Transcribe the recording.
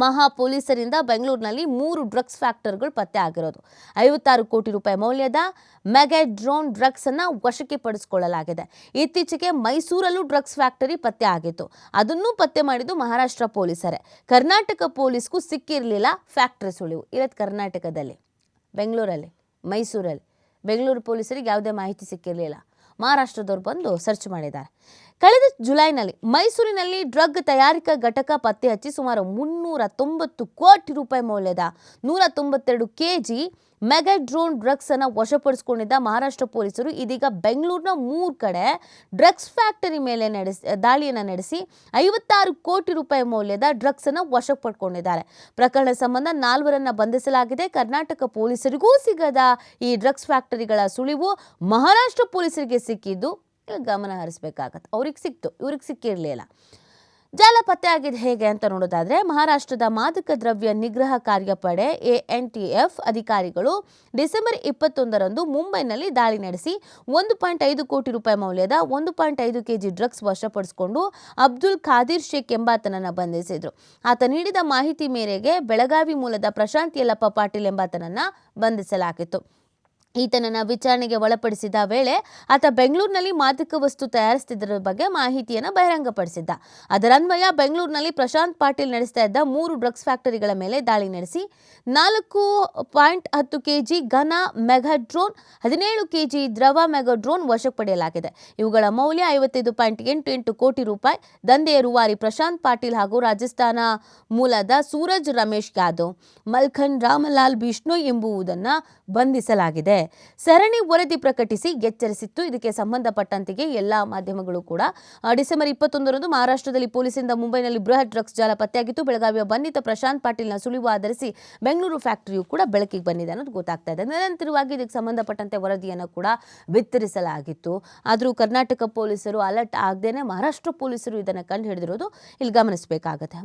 ಮಹಾ ಪೊಲೀಸರಿಂದ ಬೆಂಗಳೂರಿನಲ್ಲಿ 3 ಡ್ರಗ್ಸ್ ಫ್ಯಾಕ್ಟರಿಗಳು ಪತ್ತೆ ಆಗಿರೋದು. 56 ಕೋಟಿ ರೂಪಾಯಿ ಮೌಲ್ಯದ ಮೆಗಾಡ್ರೋನ್ ಡ್ರಗ್ಸ್ ಅನ್ನ ವಶಕ್ಕೆ ಪಡಿಸಿಕೊಳ್ಳಲಾಗಿದೆ. ಇತ್ತೀಚೆಗೆ ಮೈಸೂರಲ್ಲೂ ಡ್ರಗ್ಸ್ ಫ್ಯಾಕ್ಟರಿ ಪತ್ತೆ ಆಗಿತ್ತು. ಅದನ್ನು ಪತ್ತೆ ಮಾಡಿದ್ದು ಮಹಾರಾಷ್ಟ್ರ ಪೊಲೀಸರೇ. ಕರ್ನಾಟಕ ಪೊಲೀಸ್ಗೂ ಸಿಕ್ಕಿರಲಿಲ್ಲ ಫ್ಯಾಕ್ಟರಿ ಸುಳಿವು. ಇರೋದು ಕರ್ನಾಟಕದಲ್ಲಿ, ಬೆಂಗಳೂರಲ್ಲಿ, ಮೈಸೂರಲ್ಲಿ. ಬೆಂಗಳೂರು ಪೊಲೀಸರಿಗೆ ಯಾವುದೇ ಮಾಹಿತಿ ಸಿಕ್ಕಿರಲಿಲ್ಲ. ಮಹಾರಾಷ್ಟ್ರದವರು ಬಂದು ಸರ್ಚ್ ಮಾಡಿದ್ದಾರೆ. ಕಳೆದ ಜುಲೈನಲ್ಲಿ ಮೈಸೂರಿನಲ್ಲಿ ಡ್ರಗ್ ತಯಾರಿಕಾ ಘಟಕ ಪತ್ತೆ ಹಚ್ಚಿ ಸುಮಾರು 390 ಕೋಟಿ ರೂಪಾಯಿ ಮೌಲ್ಯದ 192 ಕೆಜಿ ಮೆಗಾಡ್ರೋನ್ ಡ್ರಗ್ಸ್ ಅನ್ನು ವಶಪಡಿಸಿಕೊಂಡಿದ್ದ ಮಹಾರಾಷ್ಟ್ರ ಪೊಲೀಸರು ಇದೀಗ ಬೆಂಗಳೂರಿನ 3 ಕಡೆ ಡ್ರಗ್ಸ್ ಫ್ಯಾಕ್ಟರಿ ಮೇಲೆ ದಾಳಿಯನ್ನು ನಡೆಸಿ 56 ಕೋಟಿ ರೂಪಾಯಿ ಮೌಲ್ಯದ ಡ್ರಗ್ಸ್ ಅನ್ನು ವಶಕ್ಕೆ ಪಡ್ಕೊಂಡಿದ್ದಾರೆ. ಪ್ರಕರಣ ಸಂಬಂಧ 4 ಬಂಧಿಸಲಾಗಿದೆ. ಕರ್ನಾಟಕ ಪೊಲೀಸರಿಗೂ ಸಿಗದ ಈ ಡ್ರಗ್ಸ್ ಫ್ಯಾಕ್ಟರಿಗಳ ಸುಳಿವು ಮಹಾರಾಷ್ಟ್ರ ಪೊಲೀಸರಿಗೆ ಸಿಕ್ಕಿದ್ದು ಗಮನ ಹರಿಸಬೇಕಾಗತ್ತೆ. ಅವ್ರಿಗೆ ಸಿಕ್ತು, ಇವ್ರಿಗೆ ಸಿಕ್ಕಿರಲಿಲ್ಲ. ಜಾಲ ಪತ್ತೆ ಆಗಿದೆ ಹೇಗೆ ಅಂತ ನೋಡೋದಾದ್ರೆ, ಮಹಾರಾಷ್ಟ್ರದ ಮಾದಕ ದ್ರವ್ಯ ನಿಗ್ರಹ ಕಾರ್ಯಪಡೆ ANTF ಅಧಿಕಾರಿಗಳು ಡಿಸೆಂಬರ್ 21ರಂದು ಮುಂಬೈನಲ್ಲಿ ದಾಳಿ ನಡೆಸಿ 1.5 ಕೋಟಿ ರೂಪಾಯಿ ಮೌಲ್ಯದ 1.5 ಕೆಜಿ ಡ್ರಗ್ಸ್ ವಶಪಡಿಸಿಕೊಂಡು ಅಬ್ದುಲ್ ಖಾದಿರ್ ಶೇಖ್ ಎಂಬಾತನನ್ನು ಬಂಧಿಸಿದ್ರು. ಆತ ನೀಡಿದ ಮಾಹಿತಿ ಮೇರೆಗೆ ಬೆಳಗಾವಿ ಮೂಲದ ಪ್ರಶಾಂತ್ ಯಲ್ಲಪ್ಪ ಪಾಟೀಲ್ ಎಂಬಾತನನ್ನು ಬಂಧಿಸಲಾಗಿತ್ತು. ಈತನನ್ನು ವಿಚಾರಣೆಗೆ ಒಳಪಡಿಸಿದ ವೇಳೆ ಆತ ಬೆಂಗಳೂರಿನಲ್ಲಿ ಮಾದಕ ವಸ್ತು ತಯಾರಿಸುತ್ತಿದ್ದರ ಬಗ್ಗೆ ಮಾಹಿತಿಯನ್ನು ಬಹಿರಂಗಪಡಿಸಿದ್ದ. ಅದರನ್ವಯ ಬೆಂಗಳೂರಿನಲ್ಲಿ ಪ್ರಶಾಂತ್ ಪಾಟೀಲ್ ನಡೆಸ್ತಾ ಇದ್ದ 3 ಡ್ರಗ್ಸ್ ಫ್ಯಾಕ್ಟರಿಗಳ ಮೇಲೆ ದಾಳಿ ನಡೆಸಿ 4.10 ಕೆಜಿ ಘನ ಮೆಗಾಡ್ರೋನ್, 17 ಕೆಜಿ ದ್ರವ ಮೆಗಾಡ್ರೋನ್ ವಶಕ್ಕೆ ಪಡೆಯಲಾಗಿದೆ. ಇವುಗಳ ಮೌಲ್ಯ 55.88 ಕೋಟಿ ರೂಪಾಯಿ. ದಂಧೆಯ ರೂವಾರಿ ಪ್ರಶಾಂತ್ ಪಾಟೀಲ್ ಹಾಗೂ ರಾಜಸ್ಥಾನ ಮೂಲದ ಸೂರಜ್ ರಮೇಶ್ ಯಾದವ್, ಮಲ್ಖನ್ ರಾಮಲಾಲ್ ಬಿಷ್ಣೋಯ್ ಎಂಬುವುದನ್ನು ಬಂಧಿಸಲಾಗಿದೆ. ಸರಣಿ ವರದಿ ಪ್ರಕಟಿಸಿ ಎಚ್ಚರಿಸಿತ್ತು. ಇದಕ್ಕೆ ಸಂಬಂಧಪಟ್ಟಂತೆಯೇ ಎಲ್ಲಾ ಮಾಧ್ಯಮಗಳು ಕೂಡ ಡಿಸೆಂಬರ್ 21ರಂದು ಮಹಾರಾಷ್ಟ್ರದಲ್ಲಿ ಪೊಲೀಸರಿಂದ ಮುಂಬೈನಲ್ಲಿ ಬೃಹತ್ ಡ್ರಗ್ಸ್ ಜಾಲ ಪತ್ತೆಯಾಗಿತ್ತು. ಬೆಳಗಾವಿಯ ಬಂಧಿತ ಪ್ರಶಾಂತ್ ಪಾಟೀಲ್ನ ಸುಳಿವು ಆಧರಿಸಿ ಬೆಂಗಳೂರು ಫ್ಯಾಕ್ಟರಿಯು ಕೂಡ ಬೆಳಕಿಗೆ ಬಂದಿದೆ ಅನ್ನೋದು ಗೊತ್ತಾಗ್ತಾ ಇದೆ. ನಿರಂತರವಾಗಿ ಇದಕ್ಕೆ ಸಂಬಂಧಪಟ್ಟಂತೆ ವರದಿಯನ್ನು ಕೂಡ ಬಿತ್ತರಿಸಲಾಗಿತ್ತು. ಆದರೂ ಕರ್ನಾಟಕ ಪೊಲೀಸರು ಅಲರ್ಟ್ ಆಗದೇನೆ ಮಹಾರಾಷ್ಟ್ರ ಪೊಲೀಸರು ಇದನ್ನು ಕಂಡು ಹಿಡಿದಿರೋದು ಇಲ್ಲಿ ಗಮನಿಸಬೇಕಾಗುತ್ತೆ.